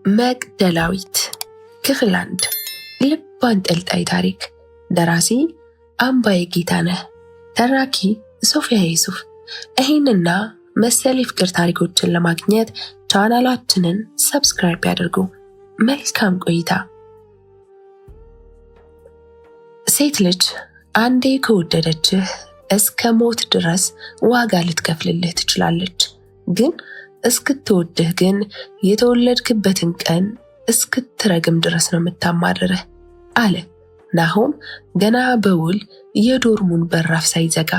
መቅደላዊት ክፍል 1 ልብ አንጠልጣይ ታሪክ። ደራሲ አምባዬ ጌታነህ፣ ተራኪ ሶፊያ ዩሱፍ። ይህንና መሰል የፍቅር ታሪኮችን ለማግኘት ቻናላችንን ሰብስክራይብ ያድርጉ። መልካም ቆይታ። ሴት ልጅ አንዴ ከወደደችህ እስከ ሞት ድረስ ዋጋ ልትከፍልልህ ትችላለች። ግን እስክትወድህ ግን የተወለድክበትን ቀን እስክትረግም ድረስ ነው የምታማርርህ አለ ናሆም ገና በውል የዶርሙን በራፍ ሳይዘጋ።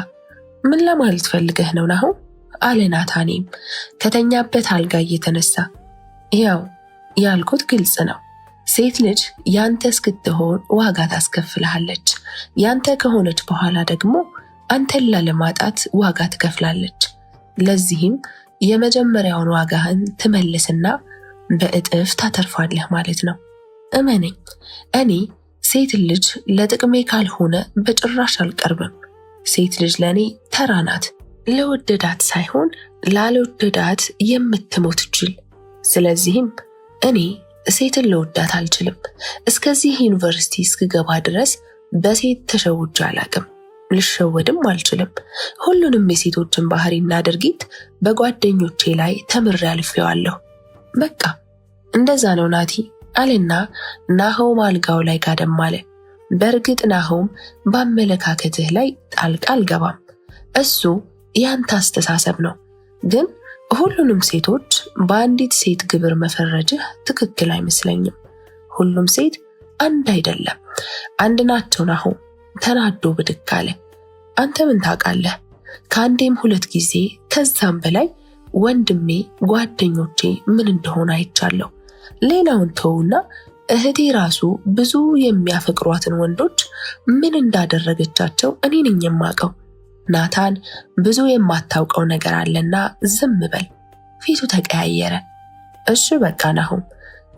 ምን ለማለት ፈልገህ ነው ናሆም? አለ ናታኔም ከተኛበት አልጋ እየተነሳ። ያው ያልኩት ግልጽ ነው። ሴት ልጅ ያንተ እስክትሆን ዋጋ ታስከፍልሃለች። ያንተ ከሆነች በኋላ ደግሞ አንተን ላለማጣት ዋጋ ትከፍላለች። ለዚህም የመጀመሪያውን ዋጋህን ትመልስና በእጥፍ ታተርፋለህ ማለት ነው። እመነኝ፣ እኔ ሴት ልጅ ለጥቅሜ ካልሆነ በጭራሽ አልቀርብም። ሴት ልጅ ለእኔ ተራ ናት፣ ለወደዳት ሳይሆን ላልወደዳት የምትሞት ጅል። ስለዚህም እኔ ሴትን ለወዳት አልችልም። እስከዚህ ዩኒቨርሲቲ እስክገባ ድረስ በሴት ተሸውጄ አላቅም፣ ልሸወድም አልችልም። ሁሉንም የሴቶችን ባህሪና ድርጊት በጓደኞቼ ላይ ተምሬ አልፌዋለሁ። በቃ እንደዛ ነው ናቲ አለና ናሆም አልጋው ላይ ጋደም አለ። በእርግጥ ናሆም በአመለካከትህ ላይ ጣልቃ አልገባም፣ እሱ ያንተ አስተሳሰብ ነው። ግን ሁሉንም ሴቶች በአንዲት ሴት ግብር መፈረጅህ ትክክል አይመስለኝም። ሁሉም ሴት አንድ አይደለም፣ አንድ ናቸው። ናሆም ተናዶ ብድግ አለ። አንተ ምን ታውቃለህ? ከአንዴም 2 ጊዜ ከዛም በላይ ወንድሜ ጓደኞቼ ምን እንደሆነ አይቻለሁ። ሌላውን ተውና እህቴ ራሱ ብዙ የሚያፈቅሯትን ወንዶች ምን እንዳደረገቻቸው እኔ ነኝ የማውቀው። ናታን ብዙ የማታውቀው ነገር አለና ዝም በል። ፊቱ ተቀያየረ። እሺ በቃ ናሆም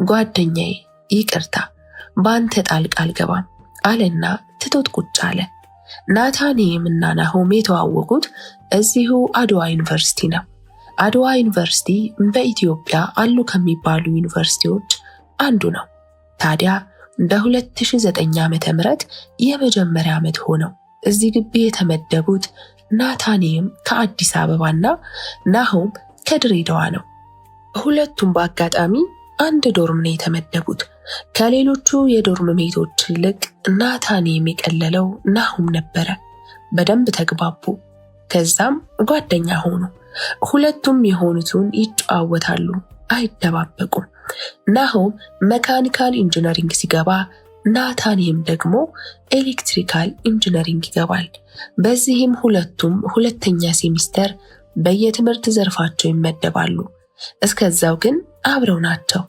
ጓደኛዬ ይቅርታ፣ በአንተ ጣልቃ አልገባም አለና ትቶት ቁጭ አለ። ናታኔም እና ናሆም የተዋወቁት እዚሁ አድዋ ዩኒቨርሲቲ ነው። አድዋ ዩኒቨርሲቲ በኢትዮጵያ አሉ ከሚባሉ ዩኒቨርሲቲዎች አንዱ ነው። ታዲያ በ2009 ዓ.ም የመጀመሪያ ዓመት ሆነው እዚህ ግቢ የተመደቡት ናታኔም ከአዲስ አበባና ናሆም ከድሬዳዋ ነው። ሁለቱም በአጋጣሚ አንድ ዶርም ነው የተመደቡት። ከሌሎቹ የዶርም ሜቶች ይልቅ ናታኔም የቀለለው ናሆም ነበረ። በደንብ ተግባቡ። ከዛም ጓደኛ ሆኑ። ሁለቱም የሆኑትን ይጨዋወታሉ፣ አይደባበቁም። ናሆም መካኒካል ኢንጂነሪንግ ሲገባ ናታኔም ደግሞ ኤሌክትሪካል ኢንጂነሪንግ ይገባል። በዚህም ሁለቱም 2ኛ ሴሚስተር በየትምህርት ዘርፋቸው ይመደባሉ። እስከዛው ግን አብረው ናቸው።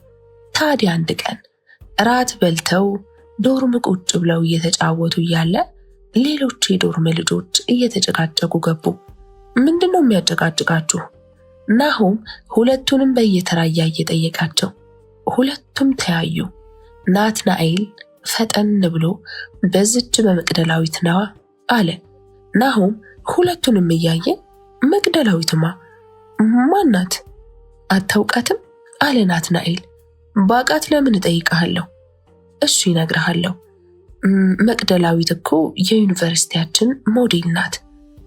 ታዲያ አንድ ቀን እራት በልተው ዶርም ቁጭ ብለው እየተጫወቱ እያለ ሌሎች የዶርም ልጆች እየተጨቃጨቁ ገቡ። ምንድነው የሚያጨቃጭቃችሁ? ናሆም ሁለቱንም በየተራ እየጠየቃቸው። ሁለቱም ተያዩ። ናትናኤል ፈጠን ብሎ በዝች በመቅደላዊት ነዋ አለ። ናሆም ሁለቱንም እያየ መቅደላዊትማ ማናት? አታውቃትም? አለ ናትናኤል። ባቃት ለምን እጠይቅሃለሁ? እሺ እነግርሃለሁ። መቅደላዊት እኮ የዩኒቨርሲቲያችን ሞዴል ናት።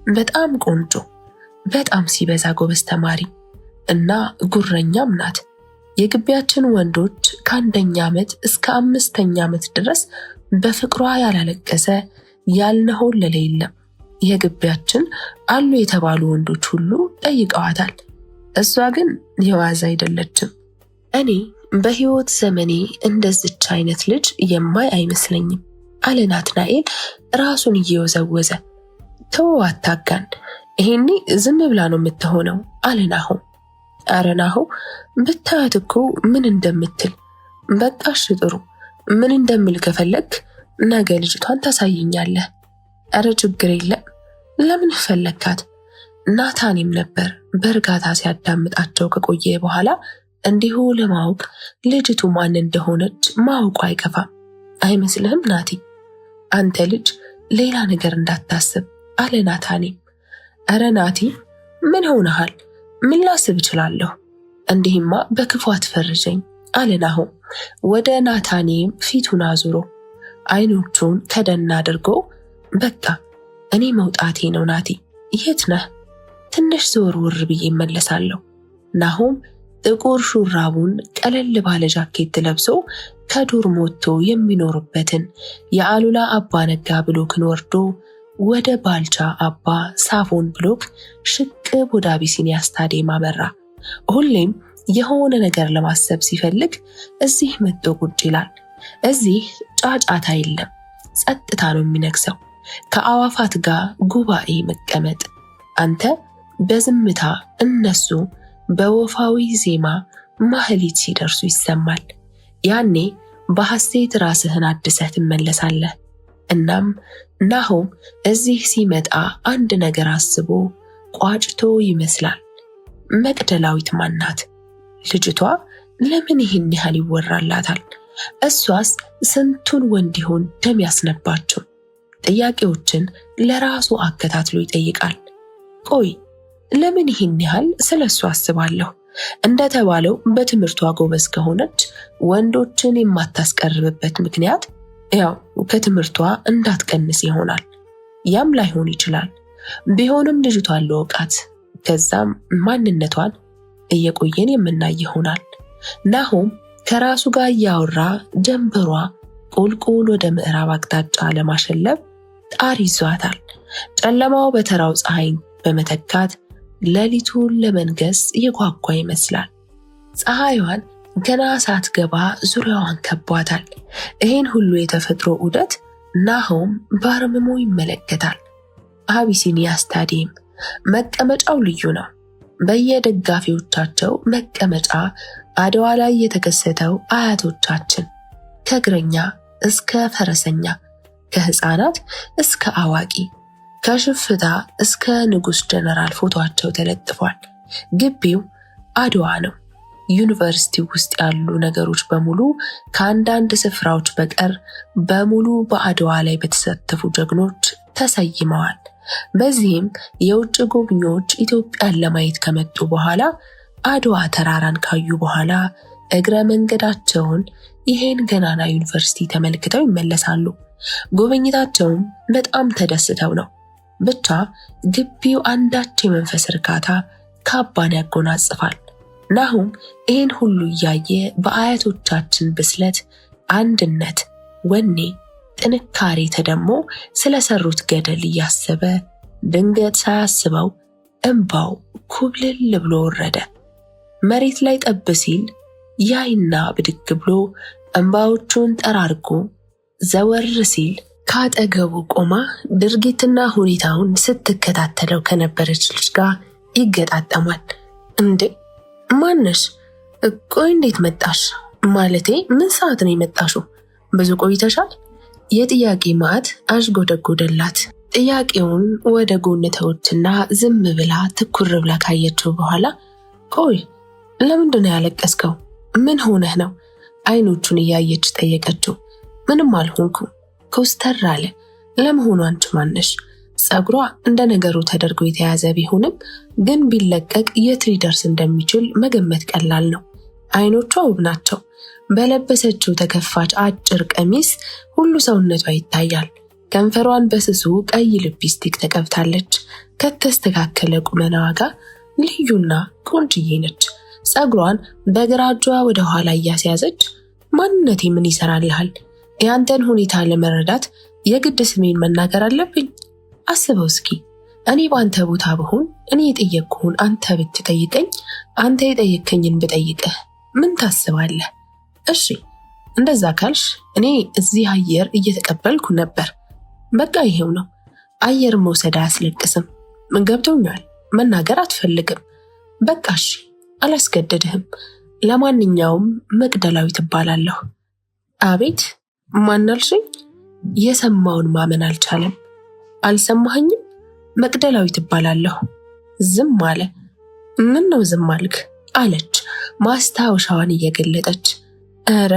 በጣም ቆንጆ፣ በጣም ሲበዛ ጎበዝ ተማሪ እና ጉረኛም ናት። የግቢያችን ወንዶች ከ1ኛ ዓመት እስከ 5ኛ ዓመት ድረስ በፍቅሯ ያላለቀሰ ያልነሆለለ የለም። የግቢያችን አሉ የተባሉ ወንዶች ሁሉ ጠይቀዋታል። እሷ ግን የዋዛ አይደለችም። እኔ በህይወት ዘመኔ እንደዚች አይነት ልጅ የማይ አይመስለኝም አለ ናትናኤል ራሱን እየወዘወዘ። ተው አታጋን፣ ይሄኔ ዝም ብላ ነው የምትሆነው አለ ናሆም። አረ ናሆም ብታያት እኮ ምን እንደምትል። በቃ እሺ ጥሩ፣ ምን እንደምል ከፈለግ ነገ ልጅቷን ታሳየኛለህ። አረ ችግር የለም፣ ለምን ፈለግካት? ናታኔም ነበር በእርጋታ ሲያዳምጣቸው ከቆየ በኋላ እንዲሁ ለማወቅ ልጅቱ ማን እንደሆነች ማወቁ አይከፋም አይመስልህም ናቲ? አንተ ልጅ ሌላ ነገር እንዳታስብ አለ ናታኔም። አረ ናቲ ምን ሆነሃል? ምን ላስብ እችላለሁ? እንዲህማ በክፉ አትፈርጀኝ አለ ናሆም ወደ ናታኒም ፊቱን አዙሮ። አይኖቹን ከደን አድርጎ በቃ እኔ መውጣቴ ነው ናቲ፣ የት ነህ? ትንሽ ዘወርወር ብዬ እመለሳለሁ። ናሆም ጥቁር ሹራቡን ቀለል ባለ ጃኬት ለብሶ ከዶርም ወጥቶ የሚኖርበትን የአሉላ አባ ነጋ ብሎክን ወርዶ ወደ ባልቻ አባ ሳፎን ብሎክ ሽቅብ ወደ አቢሲኒያ ስታዲየም አመራ። ሁሌም የሆነ ነገር ለማሰብ ሲፈልግ እዚህ መጥቶ ቁጭ ይላል። እዚህ ጫጫታ የለም፣ ጸጥታ ነው የሚነግሰው። ከአዋፋት ጋር ጉባኤ መቀመጥ፣ አንተ በዝምታ እነሱ በወፋዊ ዜማ ማህሌት ሲደርሱ ይሰማል። ያኔ በሐሴት ራስህን አድሰህ ትመለሳለህ። እናም ናሆም እዚህ ሲመጣ አንድ ነገር አስቦ ቋጭቶ ይመስላል። መቅደላዊት ማናት? ልጅቷ ለምን ይህን ያህል ይወራላታል? እሷስ ስንቱን ወንድ ይሆን ደም ያስነባቸው? ጥያቄዎችን ለራሱ አከታትሎ ይጠይቃል። ቆይ ለምን ይህን ያህል ስለሱ አስባለሁ? እንደተባለው በትምህርቷ ጎበዝ ከሆነች ወንዶችን የማታስቀርብበት ምክንያት ያው ከትምህርቷ እንዳትቀንስ ይሆናል። ያም ላይሆን ይችላል። ቢሆንም ልጅቷን ለወቃት፣ ከዛም ማንነቷን እየቆየን የምናይ ይሆናል። ናሆም ከራሱ ጋር እያወራ ጀንበሯ ቁልቁል ወደ ምዕራብ አቅጣጫ ለማሸለብ ጣር ይዟታል። ጨለማው በተራው ፀሐይን በመተካት ሌሊቱን ለመንገስ የጓጓ ይመስላል። ፀሐይዋን ገና ሳትገባ ዙሪያዋን ከቧታል። ይህን ሁሉ የተፈጥሮ ዑደት ናሆም በአርምሞ ይመለከታል። አቢሲኒያ ስታዲየም መቀመጫው ልዩ ነው። በየደጋፊዎቻቸው መቀመጫ አድዋ ላይ የተከሰተው አያቶቻችን ከእግረኛ እስከ ፈረሰኛ፣ ከህፃናት እስከ አዋቂ፣ ከሽፍታ እስከ ንጉስ ጀነራል ፎቶአቸው ተለጥፏል። ግቢው አድዋ ነው። ዩኒቨርሲቲው ውስጥ ያሉ ነገሮች በሙሉ ከአንዳንድ ስፍራዎች በቀር በሙሉ በአድዋ ላይ በተሳተፉ ጀግኖች ተሰይመዋል። በዚህም የውጭ ጎብኚዎች ኢትዮጵያን ለማየት ከመጡ በኋላ አድዋ ተራራን ካዩ በኋላ እግረ መንገዳቸውን ይሄን ገናና ዩኒቨርሲቲ ተመልክተው ይመለሳሉ። ጉብኝታቸውም በጣም ተደስተው ነው። ብቻ ግቢው አንዳች የመንፈስ እርካታ ካባን ያጎናጽፋል። ናሆም ይህን ሁሉ እያየ በአያቶቻችን ብስለት፣ አንድነት፣ ወኔ፣ ጥንካሬ ተደሞ ስለሰሩት ገደል እያሰበ ድንገት ሳያስበው እንባው ኩብልል ብሎ ወረደ። መሬት ላይ ጠብ ሲል ያይና ብድግ ብሎ እንባዎቹን ጠራርጎ ዘወር ሲል ካጠገቡ ቆማ ድርጊትና ሁኔታውን ስትከታተለው ከነበረች ልጅ ጋር ይገጣጠማል። እንዴ ማነሽ? ቆይ እንዴት መጣሽ? ማለቴ ምን ሰዓት ነው የመጣሽው? ብዙ ቆይተሻል? የጥያቄ ማዕት አሽጎደጎደላት። ጥያቄውን ወደ ጎን ተወችና ዝም ብላ ትኩር ብላ ካየችው በኋላ ቆይ ለምንድን ነው ያለቀስከው? ምን ሆነህ ነው? አይኖቹን እያየች ጠየቀችው። ምንም አልሆንኩም ኮስተር አለ። ለመሆኑ አንቺ ማነሽ? ጸጉሯ እንደ ነገሩ ተደርጎ የተያዘ ቢሆንም ግን ቢለቀቅ የት ሊደርስ እንደሚችል መገመት ቀላል ነው። አይኖቿ ውብ ናቸው። በለበሰችው ተከፋች አጭር ቀሚስ ሁሉ ሰውነቷ ይታያል። ከንፈሯን በስሱ ቀይ ሊፕስቲክ ተቀብታለች። ከተስተካከለ ቁመናዋ ጋር ልዩና ቆንጅዬ ነች። ጸጉሯን በግራ እጇ ወደ ኋላ እያስያዘች ማንነቴ ምን ይሰራልሃል? ያንተን ሁኔታ ለመረዳት የግድ ስሜን መናገር አለብኝ? አስበው እስኪ እኔ በአንተ ቦታ ብሆን እኔ የጠየቅኩህን አንተ ብትጠይቀኝ፣ አንተ የጠየቅከኝን ብጠይቅህ ምን ታስባለህ? እሺ እንደዛ ካልሽ እኔ እዚህ አየር እየተቀበልኩ ነበር። በቃ ይሄው ነው። አየር መውሰድ አያስለቅስም። ገብቶኛል። መናገር አትፈልግም። በቃ እሺ አላስገደድህም። ለማንኛውም መቅደላዊት እባላለሁ። አቤት ማናልሽኝ? የሰማውን ማመን አልቻለም። አልሰማኸኝም? መቅደላዊት እባላለሁ። ዝም አለ። ምን ነው ዝም አልክ? አለች ማስታወሻዋን እየገለጠች። ኧረ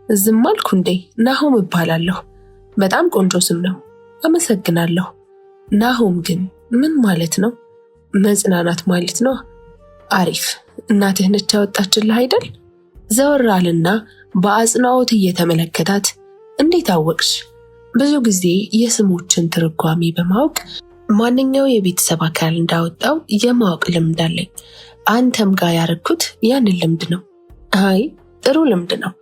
ዝም አልኩ እንዴ? ናሆም እባላለሁ። በጣም ቆንጆ ስም ነው። አመሰግናለሁ። ናሆም ግን ምን ማለት ነው? መጽናናት ማለት ነው። አሪፍ። እናትህ ነች ያወጣችልህ አይደል? ዘወር አለና በአጽንዖት እየተመለከታት እንዴት አወቅሽ? ብዙ ጊዜ የስሞችን ትርጓሜ በማወቅ ማንኛው የቤተሰብ አካል እንዳወጣው የማወቅ ልምድ አለኝ። አንተም ጋር ያረኩት ያንን ልምድ ነው። አይ ጥሩ ልምድ ነው።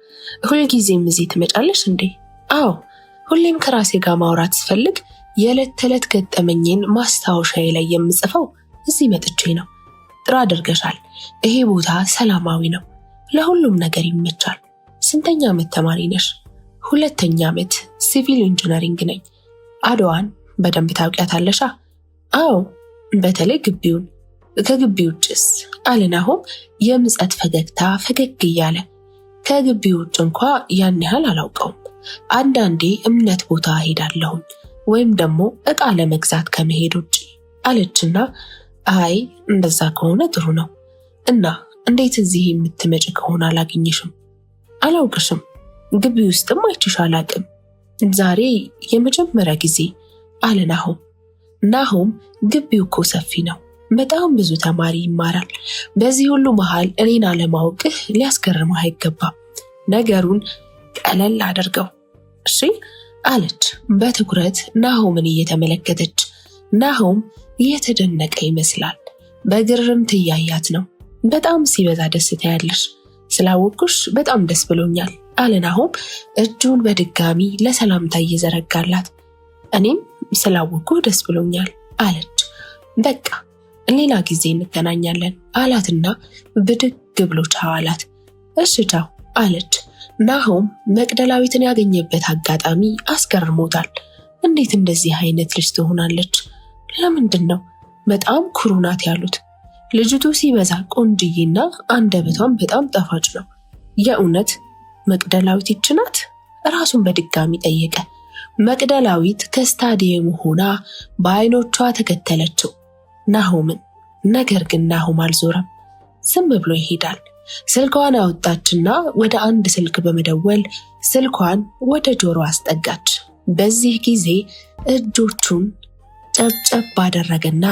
ሁልጊዜም እዚህ ትመጫለሽ እንዴ? አዎ፣ ሁሌም ከራሴ ጋር ማውራት ስፈልግ የዕለት ተዕለት ገጠመኝን ማስታወሻዬ ላይ የምጽፈው እዚህ መጥቼ ነው። ጥሩ አድርገሻል። ይሄ ቦታ ሰላማዊ ነው። ለሁሉም ነገር ይመቻል። ስንተኛ ዓመት ተማሪ ነሽ? 2ኛ ዓመት ሲቪል ኢንጂነሪንግ ነኝ። አድዋን በደንብ ታውቂያታለሻ? አዎ፣ በተለይ ግቢውን። ከግቢ ውጭስ? አለ ናሆም የምጸት ፈገግታ ፈገግ እያለ። ከግቢ ውጭ እንኳ ያን ያህል አላውቀውም። አንዳንዴ እምነት ቦታ ሄዳለሁኝ ወይም ደግሞ ዕቃ ለመግዛት ከመሄድ ውጭ አለችና፣ አይ እንደዛ ከሆነ ጥሩ ነው። እና እንዴት እዚህ የምትመጭ ከሆነ አላገኝሽም? አላውቅሽም። ግቢ ውስጥም አይችሽ አላቅም። ዛሬ የመጀመሪያ ጊዜ አለ ናሆም። ናሆም ግቢው እኮ ሰፊ ነው። በጣም ብዙ ተማሪ ይማራል። በዚህ ሁሉ መሃል እኔን አለማወቅህ ሊያስገርምህ አይገባም። ነገሩን ቀለል አድርገው እሺ አለች በትኩረት ናሆምን እየተመለከተች። ናሆም እየተደነቀ ይመስላል። በግርምት እያያት ነው። በጣም ሲበዛ ደስ ታያለሽ። ስላወቅኩሽ በጣም ደስ ብሎኛል አለ ናሆም እጁን በድጋሚ ለሰላምታ እየዘረጋላት። እኔም ስላወቅኩህ ደስ ብሎኛል አለች። በቃ ሌላ ጊዜ እንገናኛለን አላትና ብድግ ብሎ ቻው አላት። እሺ ቻው አለች። ናሆም መቅደላዊትን ያገኘበት አጋጣሚ አስገርሞታል። እንዴት እንደዚህ አይነት ልጅ ትሆናለች? ለምንድን ነው በጣም ኩሩ ናት ያሉት? ልጅቱ ሲበዛ ቆንጅዬና አንደበቷም በጣም ጣፋጭ ነው። የእውነት መቅደላዊት ይች ናት? ራሱን በድጋሚ ጠየቀ። መቅደላዊት ከስታዲየሙ ሆና በአይኖቿ ተከተለችው ናሆምን። ነገር ግን ናሆም አልዞረም፣ ዝም ብሎ ይሄዳል። ስልኳን አወጣችና ወደ አንድ ስልክ በመደወል ስልኳን ወደ ጆሮ አስጠጋች። በዚህ ጊዜ እጆቹን ጨብጨብ ባደረገና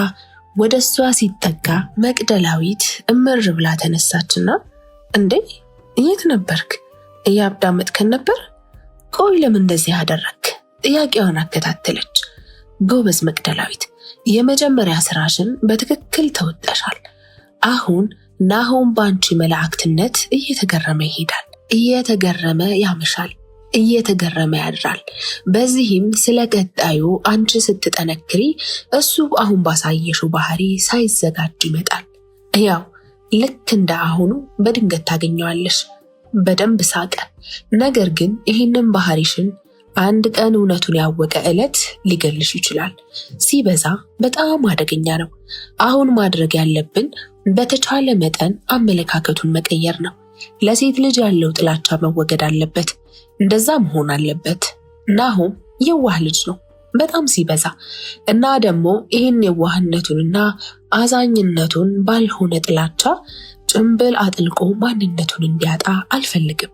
ወደ እሷ ሲጠጋ መቅደላዊት እምር ብላ ተነሳችና፣ እንዴ የት ነበርክ? እያዳመጥከን ነበር? ቆይ ለምን እንደዚህ አደረግክ? ጥያቄዋን አከታተለች። ጎበዝ መቅደላዊት፣ የመጀመሪያ ስራሽን በትክክል ተወጣሻል። አሁን ናሆም ባንቺ መላእክትነት እየተገረመ ይሄዳል፣ እየተገረመ ያመሻል፣ እየተገረመ ያድራል። በዚህም ስለ ቀጣዩ አንቺ ስትጠነክሪ እሱ አሁን ባሳየሽው ባህሪ ሳይዘጋጅ ይመጣል። ያው ልክ እንደ አሁኑ በድንገት ታገኘዋለሽ። በደንብ ሳቀ። ነገር ግን ይህንን ባህሪሽን አንድ ቀን እውነቱን ያወቀ ዕለት ሊገልሽ ይችላል። ሲበዛ በጣም አደገኛ ነው። አሁን ማድረግ ያለብን በተቻለ መጠን አመለካከቱን መቀየር ነው። ለሴት ልጅ ያለው ጥላቻ መወገድ አለበት። እንደዛ መሆን አለበት። ናሆም የዋህ ልጅ ነው በጣም ሲበዛ እና ደግሞ ይህን የዋህነቱንና አዛኝነቱን ባልሆነ ጥላቻ ጭምብል አጥልቆ ማንነቱን እንዲያጣ አልፈልግም።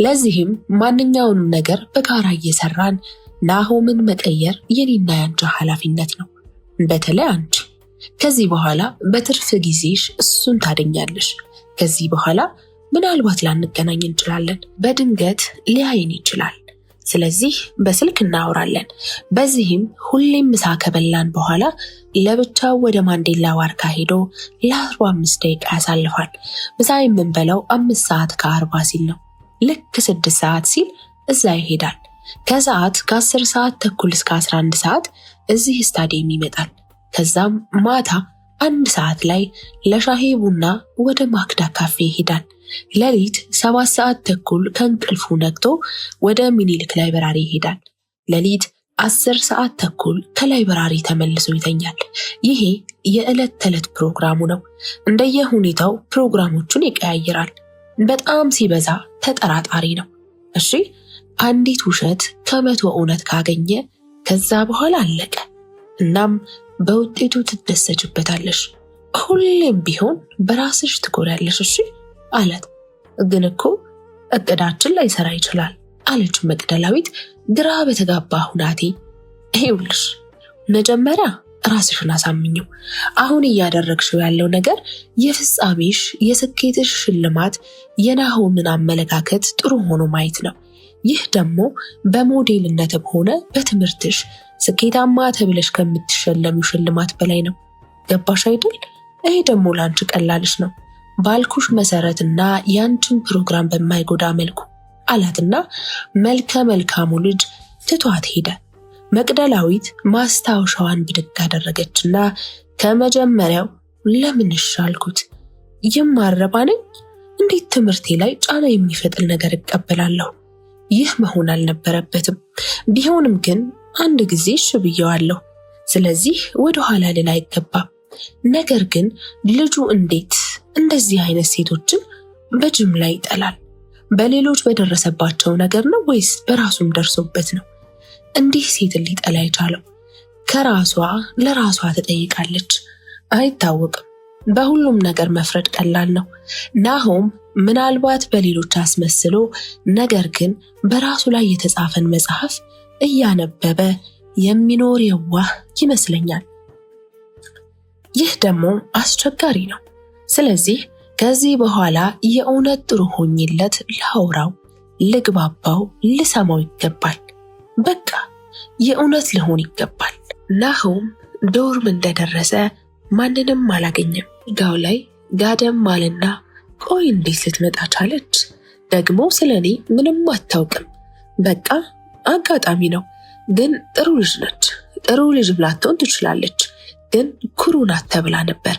ለዚህም ማንኛውንም ነገር በጋራ እየሰራን ናሆምን መቀየር የኔና ያንቺ ኃላፊነት ነው። በተለይ አንቺ ከዚህ በኋላ በትርፍ ጊዜሽ እሱን ታደኛለሽ። ከዚህ በኋላ ምናልባት ላንገናኝ እንችላለን። በድንገት ሊያይን ይችላል። ስለዚህ በስልክ እናወራለን። በዚህም ሁሌም ምሳ ከበላን በኋላ ለብቻው ወደ ማንዴላ ዋርካ ሄዶ ለ45 ደቂቃ ያሳልፋል። ምሳ የምንበላው 5 ሰዓት ከ40 ሲል ነው። ልክ 6 ሰዓት ሲል እዛ ይሄዳል። ከሰዓት ከ10 ሰዓት ተኩል እስከ 11 ሰዓት እዚህ ስታዲየም ይመጣል። ከዛም ማታ 1 ሰዓት ላይ ለሻሂ ቡና ወደ ማክዳ ካፌ ይሄዳል። ሌሊት 7 ሰዓት ተኩል ከእንቅልፉ ነቅቶ ወደ ሚኒሊክ ላይብራሪ ይሄዳል። ሌሊት 10 ሰዓት ተኩል ከላይብራሪ ተመልሶ ይተኛል። ይሄ የዕለት ተዕለት ፕሮግራሙ ነው። እንደየሁኔታው ፕሮግራሞቹን ይቀያይራል። በጣም ሲበዛ ተጠራጣሪ ነው። እሺ፣ አንዲት ውሸት ከ100 እውነት ካገኘ ከዛ በኋላ አለቀ። እናም በውጤቱ ትደሰችበታለሽ። ሁሌም ቢሆን በራስሽ ትኮሪያለሽ። እሺ አላት። ግን እኮ እቅዳችን ላይሰራ ይችላል አለች መቅደላዊት ግራ በተጋባ ሁናቴ። ይኸውልሽ መጀመሪያ ራስሽን አሳምኚው። አሁን እያደረግሽው ያለው ነገር የፍጻሜሽ የስኬትሽ ሽልማት የናሆምን አመለካከት ጥሩ ሆኖ ማየት ነው። ይህ ደግሞ በሞዴልነትም ሆነ በትምህርትሽ ስኬታማ ተብለሽ ከምትሸለሚው ሽልማት በላይ ነው። ገባሽ አይደል? ይሄ ደግሞ ላንቺ ቀላልሽ ነው ባልኩሽ መሰረትና ያንቺን ፕሮግራም በማይጎዳ መልኩ አላትና መልከ መልካሙ ልጅ ትቷት ሄደ። መቅደላዊት ማስታወሻዋን ብድግ አደረገችና ከመጀመሪያው ለምንሽ አልኩት። የማረባ ነኝ? እንዴት ትምህርቴ ላይ ጫና የሚፈጥር ነገር እቀበላለሁ? ይህ መሆን አልነበረበትም። ቢሆንም ግን አንድ ጊዜ እሺ ብየዋለሁ። ስለዚህ ወደ ኋላ ልል አይገባም። ነገር ግን ልጁ እንዴት እንደዚህ አይነት ሴቶችን በጅምላ ይጠላል? በሌሎች በደረሰባቸው ነገር ነው ወይስ በራሱም ደርሶበት ነው እንዲህ ሴትን ሊጠላ የቻለው? ከራሷ ለራሷ ትጠይቃለች። አይታወቅም። በሁሉም ነገር መፍረድ ቀላል ነው። ናሆም ምናልባት በሌሎች አስመስሎ ነገር ግን በራሱ ላይ የተጻፈን መጽሐፍ እያነበበ የሚኖር የዋህ ይመስለኛል። ይህ ደግሞ አስቸጋሪ ነው። ስለዚህ ከዚህ በኋላ የእውነት ጥሩ ሆኜለት ላውራው፣ ልግባባው፣ ልሰማው ይገባል። በቃ የእውነት ልሆን ይገባል። ናሆም ዶርም እንደደረሰ ማንንም አላገኘም። ጋው ላይ ጋደም አለና ቆይ እንዴት ልትመጣ ቻለች? ደግሞ ስለኔ ምንም አታውቅም። በቃ አጋጣሚ ነው። ግን ጥሩ ልጅ ነች። ጥሩ ልጅ ላትሆን ትችላለች፣ ግን ኩሩ ናት ተብላ ነበር።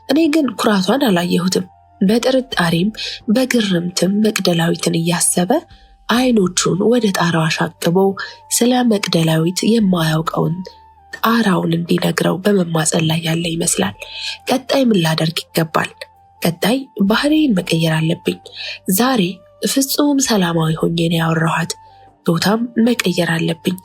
እኔ ግን ኩራቷን አላየሁትም። በጥርጣሬም በግርምትም መቅደላዊትን እያሰበ አይኖቹን ወደ ጣራው አሻቅቦ ስለ መቅደላዊት የማያውቀውን ጣራውን እንዲነግረው በመማጸን ላይ ያለ ይመስላል። ቀጣይ ምን ላደርግ ይገባል? ቀጣይ ባህሪዬን መቀየር አለብኝ። ዛሬ ፍጹም ሰላማዊ ሆኜ ነው ያወራኋት። ቦታም መቀየር አለብኝ።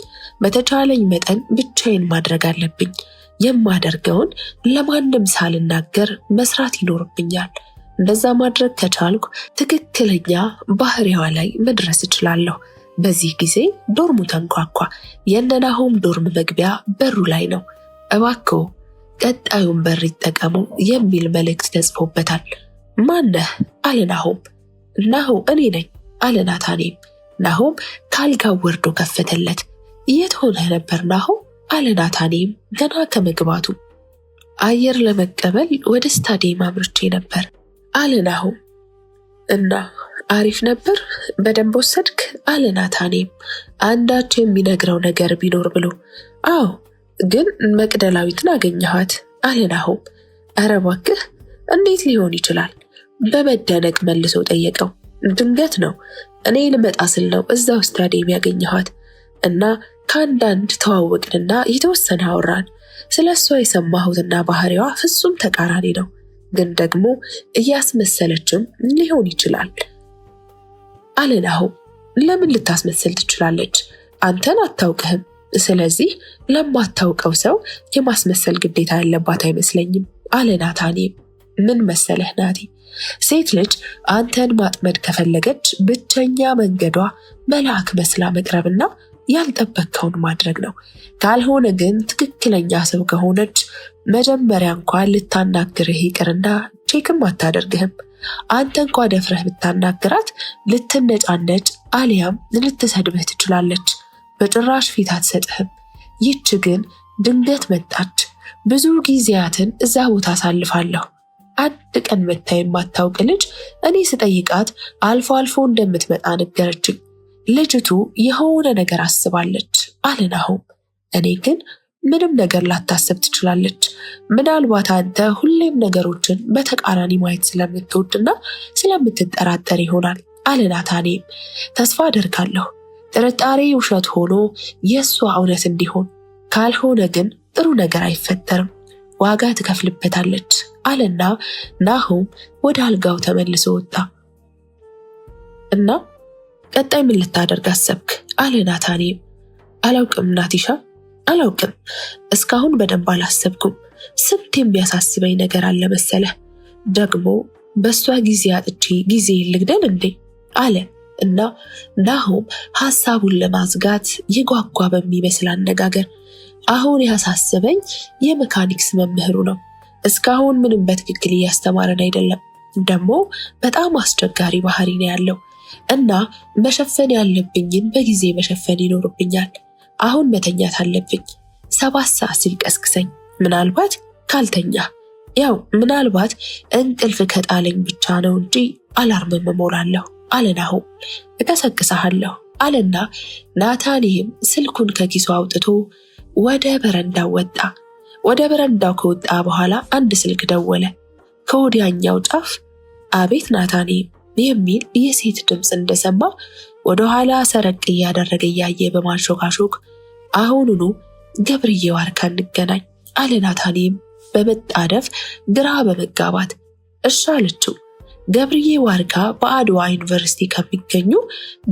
በተቻለኝ መጠን ብቻዬን ማድረግ አለብኝ። የማደርገውን ለማንም ሳልናገር መስራት ይኖርብኛል። እንደዛ ማድረግ ከቻልኩ ትክክለኛ ባህሪዋ ላይ መድረስ እችላለሁ። በዚህ ጊዜ ዶርሙ ተንኳኳ። የነናሆም ዶርም መግቢያ በሩ ላይ ነው። እባክዎ ቀጣዩን በር ይጠቀሙ የሚል መልእክት ተጽፎበታል። ማነህ? አለ ናሆም። ናሆ እኔ ነኝ አለ ናታኔም። ናሆም ካልጋው ወርዶ ከፈተለት። የት ሆነህ ነበር ናሆም? አለ ናታኔም ገና ከመግባቱ። አየር ለመቀበል ወደ ስታዲየም አምርቼ ነበር አለ ናሆም። እና አሪፍ ነበር? በደንብ ወሰድክ? አለ ናታኔም አንዳች የሚነግረው ነገር ቢኖር ብሎ። አዎ ግን መቅደላዊትን አገኘኋት አለ ናሆም። ኧረ እባክህ እንዴት ሊሆን ይችላል? በመደነቅ መልሶ ጠየቀው። ድንገት ነው። እኔ ልመጣ ስል ነው እዛው ስታዲየም ያገኘኋት እና ከአንዳንድ ተዋወቅንና የተወሰነ አወራን። ስለ እሷ የሰማሁትና ባህሪዋ ፍጹም ተቃራኒ ነው። ግን ደግሞ እያስመሰለችም ሊሆን ይችላል አለ ናሆም። ለምን ልታስመስል ትችላለች? አንተን አታውቅህም። ስለዚህ ለማታውቀው ሰው የማስመሰል ግዴታ ያለባት አይመስለኝም አለ ናታኔም። ምን መሰለህ ናቲ፣ ሴት ልጅ አንተን ማጥመድ ከፈለገች ብቸኛ መንገዷ መልአክ መስላ መቅረብና ያልጠበቅከውን ማድረግ ነው። ካልሆነ ግን ትክክለኛ ሰው ከሆነች መጀመሪያ እንኳን ልታናግርህ ይቅርና ቼክም አታደርግህም። አንተ እንኳ ደፍረህ ብታናግራት ልትነጫነጭ አሊያም ልትሰድብህ ትችላለች። በጭራሽ ፊት አትሰጥህም። ይች ግን ድንገት መጣች። ብዙ ጊዜያትን እዛ ቦታ አሳልፋለሁ። አንድ ቀን መታ የማታውቅ ልጅ እኔ ስጠይቃት አልፎ አልፎ እንደምትመጣ ነገረችኝ። ልጅቱ የሆነ ነገር አስባለች አለ ናሆም። እኔ ግን ምንም ነገር ላታስብ ትችላለች። ምናልባት አንተ ሁሌም ነገሮችን በተቃራኒ ማየት ስለምትወድና ስለምትጠራጠር ይሆናል አለ ናታኔም። ተስፋ አደርጋለሁ ጥርጣሬ ውሸት ሆኖ የእሷ እውነት እንዲሆን፣ ካልሆነ ግን ጥሩ ነገር አይፈጠርም። ዋጋ ትከፍልበታለች አለና ናሆም ወደ አልጋው ተመልሶ ወጣ። እና ቀጣይ ምን ልታደርግ አሰብክ? አለ ናታኔም። አላውቅም ናቲሻ፣ አላውቅም። እስካሁን በደንብ አላሰብኩም። ስንት የሚያሳስበኝ ነገር አለ መሰለህ። ደግሞ በሷ ጊዜ አጥቼ ጊዜ ልግደል እንዴ? አለ እና ናሆም ሐሳቡን ለማዝጋት የጓጓ በሚመስል አነጋገር አሁን ያሳሰበኝ የሜካኒክስ መምህሩ ነው። እስካሁን ምንም በትክክል እያስተማረን አይደለም። ደግሞ በጣም አስቸጋሪ ባህሪ ነው ያለው እና መሸፈን ያለብኝን በጊዜ መሸፈን ይኖርብኛል። አሁን መተኛት አለብኝ። 7 ሰዓት ሲል ቀስቅሰኝ፣ ምናልባት ካልተኛ ያው ምናልባት እንቅልፍ ከጣለኝ ብቻ ነው እንጂ አላርም እሞላለሁ አለ ናሆም። እቀሰቅስሃለሁ አለና ናታኒም ስልኩን ከኪሱ አውጥቶ ወደ በረንዳው ወጣ። ወደ በረንዳው ከወጣ በኋላ አንድ ስልክ ደወለ። ከወዲያኛው ጫፍ አቤት ናታኒም የሚል የሴት ድምፅ እንደሰማ ወደ ኋላ ሰረቅ እያደረገ እያየ በማንሾካሾክ አሁኑኑ ገብርዬ ዋርካ እንገናኝ አለ ናታኒም በመጣደፍ ግራ በመጋባት። እሺ አለችው። ገብርዬ ዋርካ በአድዋ ዩኒቨርሲቲ ከሚገኙ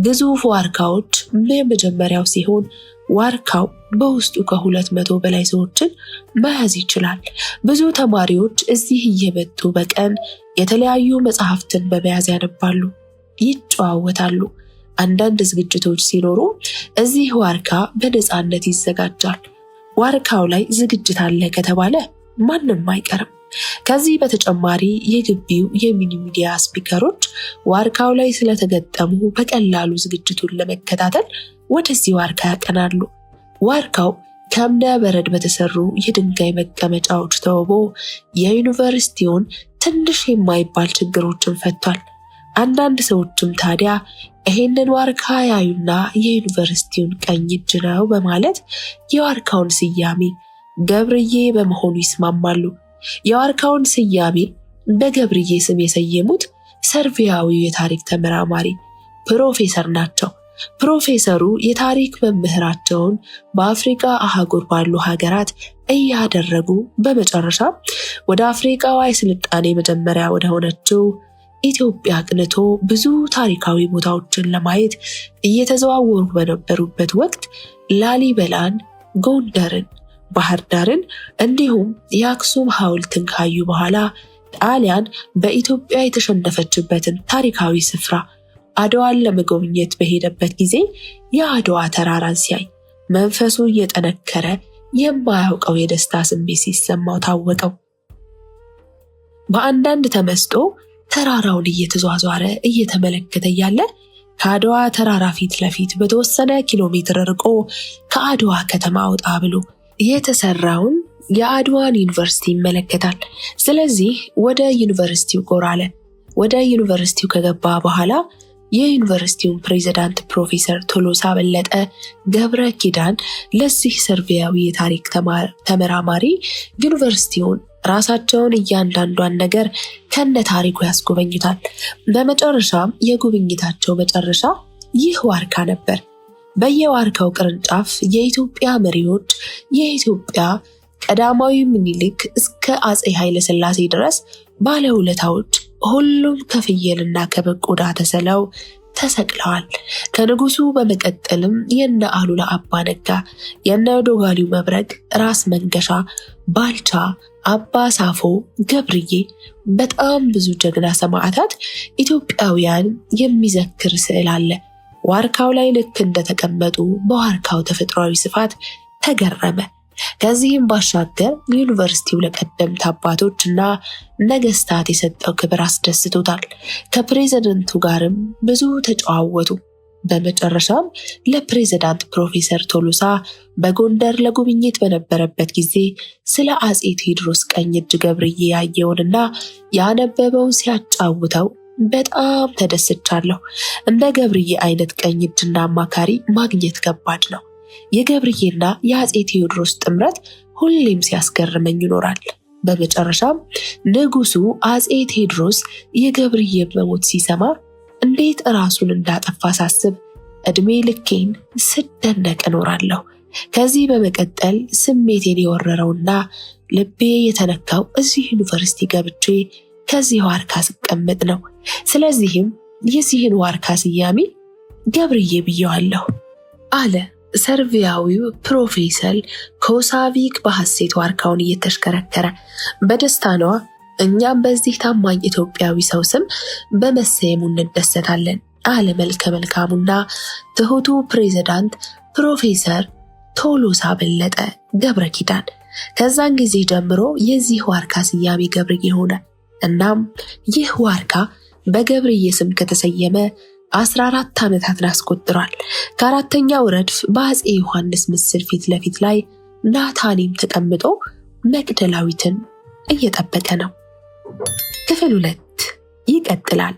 ግዙፍ ዋርካዎች የመጀመሪያው ሲሆን ዋርካው በውስጡ ከ200 በላይ ሰዎችን መያዝ ይችላል። ብዙ ተማሪዎች እዚህ እየመጡ በቀን የተለያዩ መጽሐፍትን በመያዝ ያነባሉ፣ ይጨዋወታሉ። አንዳንድ ዝግጅቶች ሲኖሩ እዚህ ዋርካ በነፃነት ይዘጋጃል። ዋርካው ላይ ዝግጅት አለ ከተባለ ማንም አይቀርም። ከዚህ በተጨማሪ የግቢው የሚኒ ሚዲያ ስፒከሮች ዋርካው ላይ ስለተገጠሙ በቀላሉ ዝግጅቱን ለመከታተል ወደዚህ ዋርካ ያቀናሉ። ዋርካው ከእብነ በረድ በተሰሩ የድንጋይ መቀመጫዎች ተውቦ የዩኒቨርሲቲውን ትንሽ የማይባል ችግሮችን ፈቷል። አንዳንድ ሰዎችም ታዲያ ይሄንን ዋርካ ያዩና የዩኒቨርሲቲውን ቀኝ እጅ ነው በማለት የዋርካውን ስያሜ ገብርዬ በመሆኑ ይስማማሉ። የዋርካውን ስያሜ በገብርዬ ስም የሰየሙት ሰርቪያዊው የታሪክ ተመራማሪ ፕሮፌሰር ናቸው። ፕሮፌሰሩ የታሪክ መምህራቸውን በአፍሪካ አህጉር ባሉ ሀገራት እያደረጉ በመጨረሻ ወደ አፍሪካዋ የስልጣኔ መጀመሪያ ወደ ሆነችው ኢትዮጵያ አቅንቶ ብዙ ታሪካዊ ቦታዎችን ለማየት እየተዘዋወሩ በነበሩበት ወቅት ላሊበላን፣ ጎንደርን፣ ባህር ዳርን እንዲሁም የአክሱም ሐውልትን ካዩ በኋላ ጣሊያን በኢትዮጵያ የተሸነፈችበትን ታሪካዊ ስፍራ አድዋን ለመጎብኘት በሄደበት ጊዜ የአድዋ ተራራን ሲያይ መንፈሱ እየጠነከረ የማያውቀው የደስታ ስሜት ሲሰማው ታወቀው። በአንዳንድ ተመስጦ ተራራውን እየተዟዟረ እየተመለከተ ያለ ከአድዋ ተራራ ፊት ለፊት በተወሰነ ኪሎ ሜትር ርቆ ከአድዋ ከተማ ወጣ ብሎ የተሰራውን የአድዋን ዩኒቨርሲቲ ይመለከታል። ስለዚህ ወደ ዩኒቨርሲቲው ጎራ አለ። ወደ ዩኒቨርሲቲው ከገባ በኋላ የዩኒቨርሲቲውን ፕሬዝዳንት ፕሮፌሰር ቶሎሳ በለጠ ገብረ ኪዳን ለዚህ ሰርቪያዊ የታሪክ ተመራማሪ ዩኒቨርሲቲውን ራሳቸውን እያንዳንዷን ነገር ከነ ታሪኩ ያስጎበኙታል። በመጨረሻም የጉብኝታቸው መጨረሻ ይህ ዋርካ ነበር። በየዋርካው ቅርንጫፍ የኢትዮጵያ መሪዎች፣ የኢትዮጵያ ቀዳማዊ ምኒልክ እስከ አጼ ኃይለ ሥላሴ ድረስ ባለውለታዎች ሁሉም ከፍየልና ከበግ ቆዳ ተስለው ተሰቅለዋል። ከንጉሱ በመቀጠልም የነ አሉላ አባ ነጋ፣ የነ ዶጋሊው መብረቅ፣ ራስ መንገሻ፣ ባልቻ፣ አባ ሳፎ፣ ገብርዬ፣ በጣም ብዙ ጀግና ሰማዕታት ኢትዮጵያውያን የሚዘክር ስዕል አለ። ዋርካው ላይ ልክ እንደተቀመጡ በዋርካው ተፈጥሯዊ ስፋት ተገረመ። ከዚህም ባሻገር ዩኒቨርሲቲው ለቀደምት አባቶች እና ነገስታት የሰጠው ክብር አስደስቶታል። ከፕሬዝዳንቱ ጋርም ብዙ ተጨዋወቱ። በመጨረሻም ለፕሬዝዳንት ፕሮፌሰር ቶሎሳ በጎንደር ለጉብኝት በነበረበት ጊዜ ስለ አጼ ቴዎድሮስ ቀኝ እጅ ገብርዬ ያየውንና ያነበበውን ሲያጫውተው በጣም ተደስቻለሁ። እንደ ገብርዬ አይነት ቀኝ እጅና አማካሪ ማግኘት ከባድ ነው። የገብርዬና የአጼ ቴዎድሮስ ጥምረት ሁሌም ሲያስገርመኝ ይኖራል። በመጨረሻም ንጉሱ አጼ ቴዎድሮስ የገብርዬ መሞት ሲሰማ እንዴት ራሱን እንዳጠፋ ሳስብ እድሜ ልኬን ስደነቅ እኖራለሁ። ከዚህ በመቀጠል ስሜቴን የወረረውና ልቤ የተነካው እዚህ ዩኒቨርሲቲ ገብቼ ከዚህ ዋርካ ስቀመጥ ነው። ስለዚህም የዚህን ዋርካ ስያሜ ገብርዬ ብየዋለሁ አለ ሰርቪያዊው ፕሮፌሰር ኮሳቪክ በሐሴት ዋርካውን እየተሽከረከረ። በደስታ ነዋ። እኛም በዚህ ታማኝ ኢትዮጵያዊ ሰው ስም በመሰየሙ እንደሰታለን አለ መልከ መልካሙና ትሁቱ ፕሬዝዳንት ፕሮፌሰር ቶሎሳ በለጠ ገብረ ኪዳን። ከዛን ጊዜ ጀምሮ የዚህ ዋርካ ስያሜ ገብርዬ ሆነ። እናም ይህ ዋርካ በገብርዬ ስም ከተሰየመ 14 ዓመታትን አስቆጥሯል። ከአራተኛው ረድፍ በአፄ ዮሐንስ ምስል ፊት ለፊት ላይ ናታኒም ተቀምጦ መቅደላዊትን እየጠበቀ ነው። ክፍል 2 ይቀጥላል።